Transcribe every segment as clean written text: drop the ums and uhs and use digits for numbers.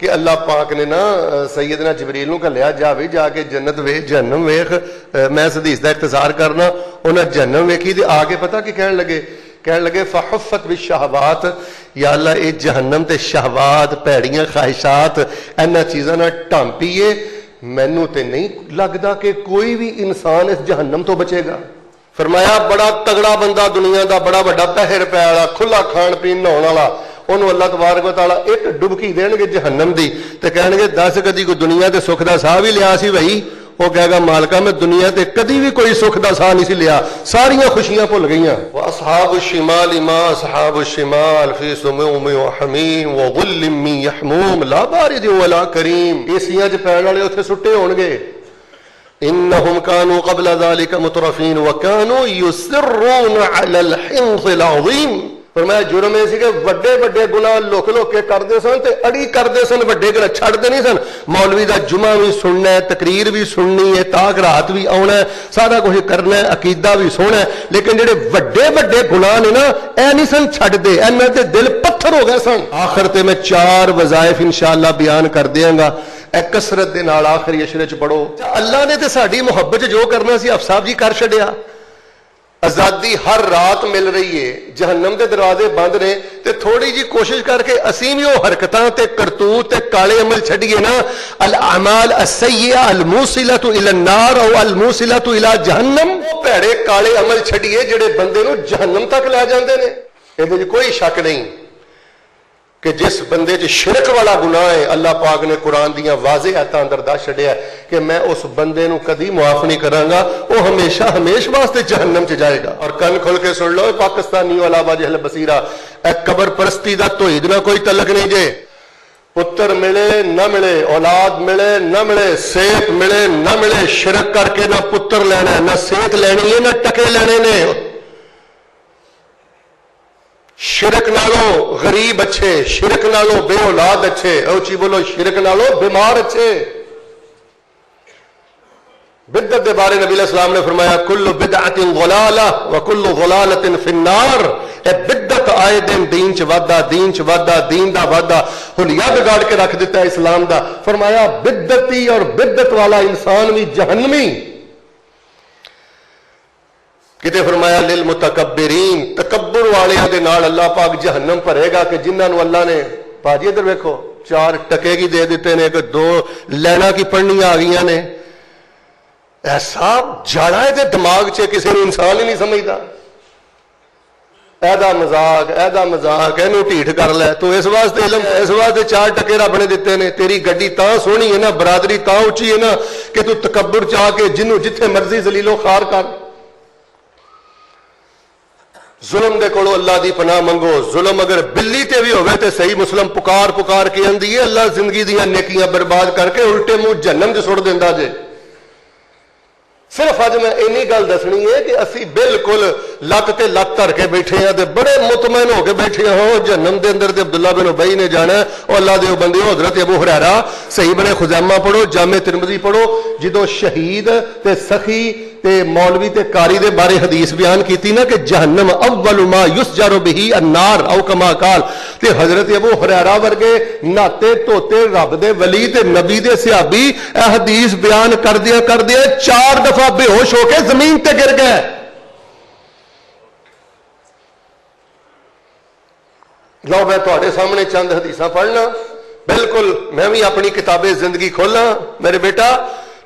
کہ اللہ پاک نے نا سیدنا جبریل نو گھلیا جاوے جا کے جنت ویکھ جہنم ویکھ. میں اس حدیث دا اختصار کرنا. انہاں جہنم ویکھی تے آ کے پتہ کی کہن لگے فحفت بالشہوات, یا اللہ اے جہنم تے شہوات پیڑیاں خواہشات انہاں چیزاں نال ٹھامپیے. مینوں تے نہیں لگدا کہ کوئی بھی انسان اس جہنم تو بچے گا. فرمایا بڑا تگڑا بندہ دنیا دا, بڑا بڑا پہر پے والا, کھلا کھان پین نہاؤن والا, انہوں اللہ تبارک و تعالیٰ ایک ڈبکی دین گے جہنم دی تے کہن گے دس کدی کوئی دنیا تے سکھ دا ساہ بھی لیا سی بھائی؟ وہ کہے گا مالکا میں دنیا تے کدی بھی کوئی سکھ دا ساہ نہیں سی لیا, ساریاں خوشیاں بھول گئیاں. واصحاب الشمال ما اصحاب الشمال فی سموم وحمیم وظل من یحموم لا بارد ولا کریم. ایسیاں چ پین والے اوتھے سٹے ہون گے. انہم کانوا قبل ذلک مترفین وکانوا یصرون علی الحنث العظیم. فرمایا جرم یہ سی کہ وڈے وڈے گناہ لوک لوک کے کرتے سن تے اڑی کرتے سن, وڈے گناہ چھڑتے نہیں سن. مولوی دا جمعہ بھی سننا ہے, تقریر بھی سننی ہے, تاک رات بھی آنا ہے, سارا کچھ کرنا ہے, عقیدہ بھی سونا ہے, لیکن جڑے وڈے وڈے گناہ نے نا اے نہیں سن چھڑ دے, انہاں دے دل پتھر ہو گئے سن. آخر تے میں 4 وظائف انشاءاللہ بیان کر دیاں گا. اے کثرت دے نال آخری اشرے چ پڑھو. اللہ نے تے ساڈی محبت جو کرنا سی افصاحب جی کر چھڈیا. آزادی ہر رات مل رہی ہے, جہنم دے دروازے بند نے, تے تھوڑی جی کوشش کر کے اسی بھی وہ حرکتاں تے کرتوت تے کالے عمل چھڈیے نا. الاعمال السیئہ الموصلۃ الی النار او الموصلۃ الی جہنم, وہ بھڑے کالے عمل چھڈیے جڑے بندے نو جہنم تک لے جاندے نے. اے کوئی شک نہیں کہ جس بندے چ شرک والا گناہ ہے, اللہ پاک نے قرآن دیاں واضح آیاتاں اندر دس چھڈیا ہے کہ میں اس بندے نو کدی معاف نہیں کراں گا, وہ ہمیشہ ہمیش واسطے جہنم چ جائے گا. اور کن کھول کے سن لو پاکستانی والا وجہ البصیرہ, اے قبر پرستی دا توحید نہ کوئی تعلق نہیں جے. پتر ملے نہ ملے, اولاد ملے نہ ملے, صحت ملے نہ ملے, شرک کر کے نہ پتر لینا, نہ صحت لینی ہے, نہ ٹکے لینے نے. شرک نالو غریب اچھے, شرک نالو بے اولاد اچھے, اوچی بولو شرک نالو بیمار اچھے. بدعت دے بارے نبی علیہ السلام نے فرمایا کل بدعت ضلالہ وکل ضلالۃ فی النار. اے بدعت آئے دین چ ودا, دین چ ودا, دین دا ودا, حلیہ بگاڑ کے رکھ دیتا ہے اسلام دا. فرمایا بدعتی اور بدعت والا انسان بھی جہنمی. کتے فرمایا للمتکبرین, تکبر والیاں دے نال اللہ پاک جہنم بھرے گا کہ جنہاں نو اللہ نے باجی ادھر ویکھو 4 ٹکے کی دے دیتے نے, کہ 2 لینا کی پڑھنیاں آ گئیاں نے. ایسا جاڑا ہے تے دماغ چ کسی نے انسان ہی نہیں سمجھدا. ایدا مذاق اینو ٹھیٹ کر لے تو اس واسطے علم, اس واسطے 4 ٹکے رب نے دیتے نے. تیری گڈی تاں سونی ہے نا, برادری تاں اونچی ہے نا کہ تو تکبر چاہ کے جنوں جتھے مرضی ذلیل و خوار کر. ظلم دے کولو اللہ دی پناہ منگو. ظلم اگر بلی تے بھی ہوئے تے صحیح مسلم پکار پکار کے اندی ہے, اللہ زندگی دیاں نیکیاں برباد کر کے الٹے منہ جہنم دے سٹ دیندا جے. صرف اج میں اینی گل دسنی ہے کہ اسی بالکل لت تے لت دھر کے بیٹھے ہیں تے بڑے مطمئن ہو کے بیٹھے ہوں جہنم دے اندر تے عبداللہ بن ابی نے جانا ہے. اور اللہ دے بندے حضرت ابو ہریرہ صحیح بن خزیمہ پڑھو, جامع ترمذی پڑھو, جدوں شہید تے سخی تے مولوی تے قاری دے بارے حدیث بیان کیتی نا کہ جہنم اول ما یسجر به النار او کما قال, تے حضرت ابو ہریرہ ورگے ناتے توتے رب دے ولی تے نبی دے صحابی اے حدیث بیان کر دیا 4 دفعہ بے ہوش ہو کے زمین تے گر گئے. لو میں تواڈے سامنے چند حدیثاں پڑھنا, بالکل میں بھی اپنی کتاب زندگی کھولا. میرے بیٹا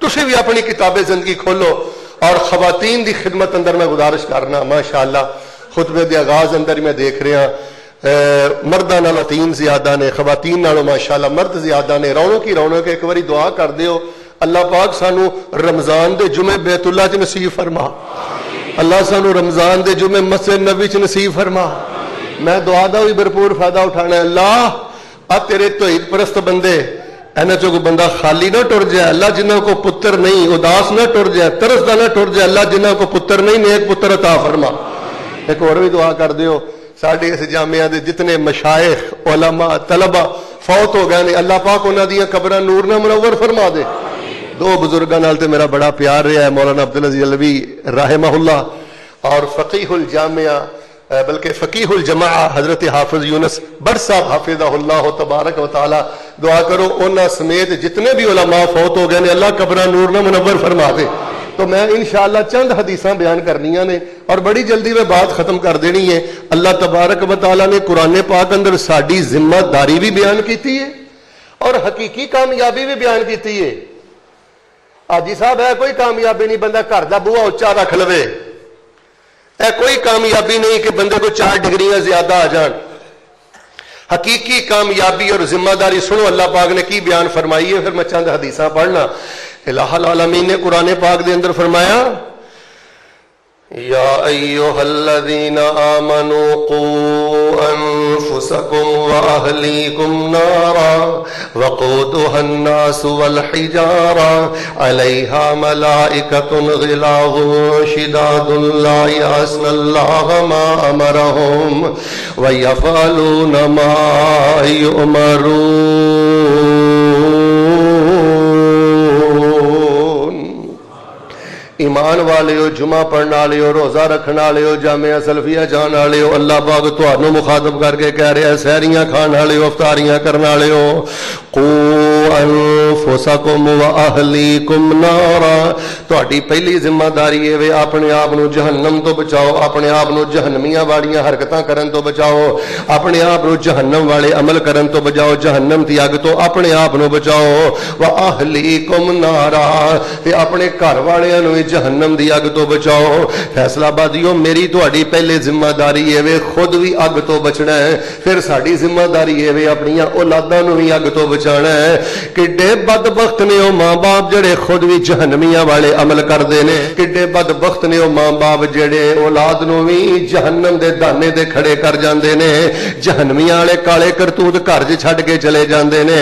تسی بھی اپنی کتاب زندگی کھولو. اور خواتین دی خدمت اندر میں گزارش کرنا, ماشاءاللہ خطبے دے آغاز اندر میں دیکھ رہا مرداں نالوں خواتین زیادہ نے, خواتین نالوں ماشاءاللہ مرد زیادہ نے. رونق ہی رونق. ایک باری دعا کر دیو اللہ پاک سانو رمضان دے جمعے بیت اللہ چ نصیب فرما. اللہ سانو رمضان دے جمعے مسجد نبی چ نصیب فرما. میں دعا دا بھی بھرپور فائدہ اٹھانا ہے. اللہ آ تیرے توحید پرست بندے اینا چو کو بندہ خالی نہ ٹر جائے. اللہ جنہوں کو پتر نہیں اداس نہ ٹر جائے, ترس دا نہ ٹر جائے. اللہ جنہوں کو پتر نہیں نیک پتر عطا فرما. ایک اور بھی دعا کر دیو ساڈے اس جامعہ دے جتنے مشائخ علماء طلبہ فوت ہو گئے نے, اللہ پاک انہاں دیاں قبراں نور نہ منور فرما دے. 2 بزرگاں نال تے میرا بڑا پیار رہا ہے, مولانا عبدالعزیز علوی رحمہ اللہ اور فقیہ الجامعہ بلکہ فقیہ الجماعہ حضرت حافظ یونس بٹ صاحب حافظہ اللہ تبارک و تعالی دعا کرو انہاں سمیت جتنے بھی علماء فوت ہو گئے نے اللہ قبراں نور نہ منور فرما دے. تو میں انشاءاللہ چند حدیثاں بیان کرنیاں نے اور بڑی جلدی میں بات ختم کر دینی ہے. اللہ تبارک و تعالیٰ نے قرآن پاک اندر ساڈی ذمہ داری بھی بیان کیتی ہے اور حقیقی کامیابی بھی بیان کیتی ہے. حاجی صاحب ہے کوئی کامیابی نہیں بندہ گھر دا بوہا اچا رکھ لوے, اے کوئی کامیابی نہیں کہ بندے کو 4 ڈگریاں زیادہ آ جان. حقیقی کامیابی اور ذمہ داری سنو اللہ پاک نے کی بیان فرمائی ہے. پھر میں چند حدیثاں پڑھنا. الہ العالمین نے قرآن پاک دے اندر فرمایا یا ایھا الذین آمنوا قوا انفسکم واہلیکم نارا وقودها الناس والحجارہ علیہا ملائکۃ غلاظ شداد لا یعصون اللہ ما امرہم ویفعلون ما یؤمرون. ایمان والے ہو, جمعہ پڑھنے والے ہو, روزہ رکھنے والے ہو, جامعہ سلفیہ جان والے ہو, اللہ پاک تھانوں مخاطب کر کے کہہ رہا ہے سحریاں کھان والے ہو, افطاریاں کرنے والے ہو. قوا انفسکم واہلیکم نارا, تہاڈی پہلی ذمہ داری ہے اپنے آپ نو جہنم تو بچاؤ, اپنے آپ نو جہنمیاں والیاں حرکتاں کرن تو بچاؤ, اپنے آپ نو جہنم والے عمل کرن تو بچاؤ, جہنم دی اگ تو اپنے آپ نو بچاؤ. واہلیکم نارا, تے اپنے گھر والےاں نو جہنم دی اگ تو بچاؤ. فیصلہ بادیو میری تہاڈی پہلے ذمہ داری ہے وے خود بھی اگ تو بچنا ہے, پھر ساڈی ذمہ داری ہے وے اپنی اولاداں نو بھی اگ تو بچانا ہے. کڈے بدبخت نے او ماں باپ جڑے خود بھی جہنمیاں والے عمل کردے نے, کڈے بدبخت نے او ماں باپ جڑے اولاد نو بھی جہنم دے دانے تے کھڑے کر جاندے نے, جہنمیاں والے کالے کرتوت گھر چ چھڈ کے چلے جاندے نے.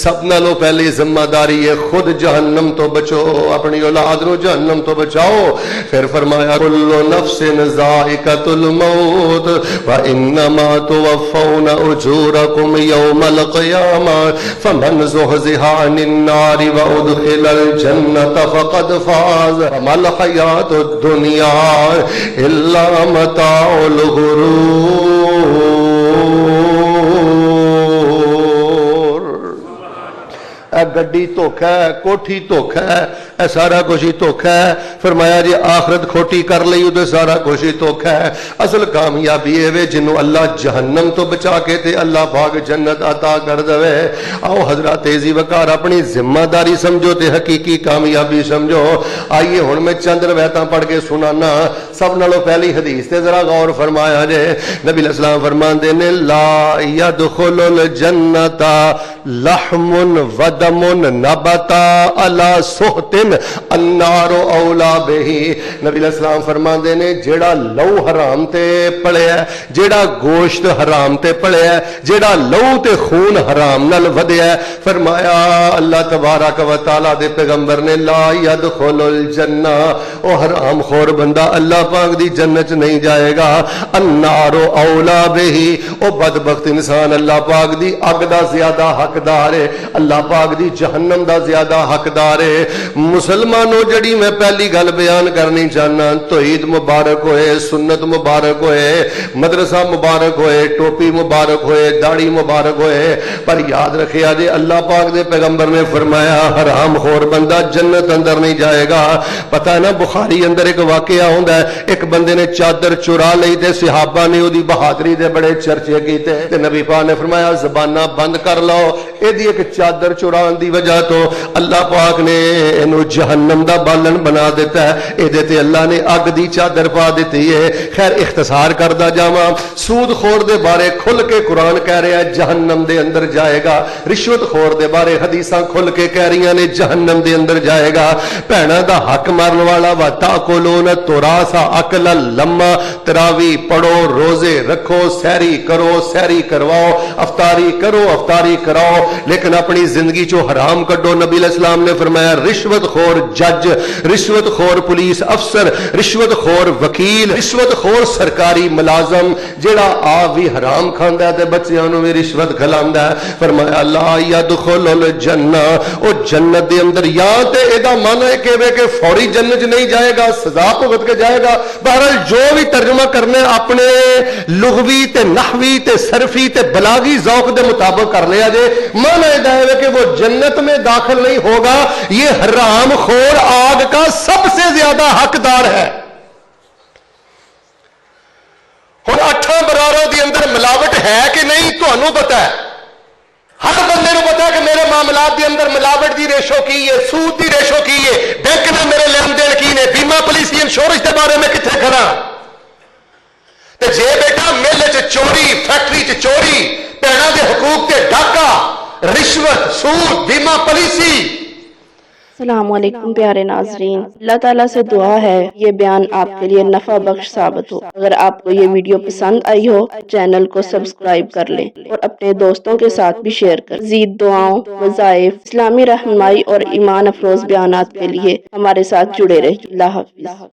سب نالوں پہلی ذمہ داری ہے خود جہنم تو بچو, اپنی اولاد نو جہنم تو بچاؤ. پھر فرمایا کل نفس ذائقۃ الموت وانما توفون اجورکم یوم القیامہ فمن زحزح عن النار وادخل الجنة فقد فاز وما الحیاۃ الدنیا الا متاع الغرور. اے گڈی دھوکھا ہے, کوٹھی دھوکھا ہے, اے سارا کچھ ہی دھوکھا ہے. فرمایا جی آخرت کھوٹی کر لئی تو سارا کچھ ہی دھوکھا ہے. اصل کامیابی ہے وے جنوں اللہ جہنم تو بچا کے تے اللہ پاک جنت عطا کر دے. آؤ حضرات تیزی وقار اپنی ذمہ داری سمجھو تے حقیقی کامیابی سمجھو. آئیے ہن میں چند روایتاں پڑھ کے سنانا. سب نالوں پہلی حدیث تے ذرا غور فرمایا جے. نبی علیہ السلام فرماندے نے لا يدخل الجنت لحم ودم نبتا علی سحت النار اولا بہی. نبی علیہ السلام فرماندے نے جیڑا لہو حرام تے پڑیا ہے, جیڑا گوشت حرام تے پڑیا ہے, جیڑا لہو تے خون حرام نال ودیا ہے, فرمایا اللہ تبارک و تعالی دے پیغمبر نے لا يدخل الجنہ, او حرام خور بندہ اللہ پاک دی جنت نہیں جائے گا. النار اولا بہی, او بدبخت انسان اللہ پاک دی اگ دا زیادہ حقدار ہے, اللہ پاک دی جہنم دا زیادہ حقدار ہے. مسلمانوں جڑی میں پہلی گل بیان کرنی چاہنا, توحید مبارک ہوئے, سنت مبارک ہوئے, مدرسہ مبارک ہوئے, ٹوپی مبارک ہوئے, داڑھی مبارک ہوئے, پر یاد رکھے آجے اللہ پاک دے پیغمبر نے فرمایا حرام خور بندہ جنت اندر نہیں جائے گا. پتہ ہے نا بخاری اندر ایک واقعہ ہوندا ہے, ایک بندے نے چادر چرا لئی تے صحابہ نے اودی بہادری دے بڑے چرچے کیتے تے نبی پاک نے فرمایا زباناں بند کر لو. ایدی ایک چادر چران دی وجہ تو اللہ پاک نے اینو جہنم دا بالن بنا دیتا ہے, ایدے تے اللہ نے اگ دی چادر پا دیتی ہے. خیر اختصار کردہ جاواں, سود خور دے بارے کھل کے قرآن کہہ رہا ہے جہنم دے اندر جائے گا. رشوت خور دے بارے حدیثاں کھل کے کہہ رہی نے جہنم دے اندر جائے گا. بھیناں دا حق مارن والا وا تاکلون التراث اکلا لما, تراوی پڑھو, روزے رکھو, سحری کرو, سحری کرواؤ, افطاری کرو, افطاری کراؤ, لیکن اپنی زندگی چو حرام کڈو. نبی علیہ السلام نے فرمایا رشوت خور جج, رشوت خور پولیس افسر, رشوت خور وکیل, رشوت خور سرکاری ملازم جڑا آپ بھی حرام کھاندا ہے تے بچیاں نوں بھی رشوت کھلاندا ہے, فرمایا لا يدخل الجنہ, او جنت دے اندر یا تے ایدا معنی ہے کہ فوری جنت نہیں جائے گا, سزا بھگت کے جائے گا, ہوگا. بہرحال جو بھی ترجمہ کرنے اپنے لغوی تے نحوی تے صرفی تے بلاغی ذوق دے مطابق کر لیا جے. مانا ہے کہ وہ جنت میں داخل نہیں ہوگا، یہ حرام خور آگ کا سب سے زیادہ حقدار ہے. ہن 8 براروں دی اندر ملاوٹ ہے کہ نہیں تانوں پتا ہے. ہر بندے نوں پتا ہے کہ میرے معاملات دے اندر ملاوٹ دی ریشو کی ہے، سود دی ریشو کی ہے، بینک نے میرے لین دین کی نے، بیمہ پالیسی انشورنس دے بارے میں کتنے کھڑا. تے جے بیٹا مل چ چوری، فیکٹری چ چوری، بھیناں دے حقوق تے ڈاکہ، رشوت، سود، بیمہ پالیسی. السلام علیکم پیارے ناظرین، اللہ تعالیٰ سے دعا ہے یہ بیان آپ کے لیے نفع بخش ثابت ہو. اگر آپ کو یہ ویڈیو پسند آئی ہو چینل کو سبسکرائب کر لیں اور اپنے دوستوں کے ساتھ بھی شیئر کریں. مزید دعاؤں، وظائف، اسلامی رہنمائی اور ایمان افروز بیانات کے لیے ہمارے ساتھ جڑے رہیں. اللہ حافظ.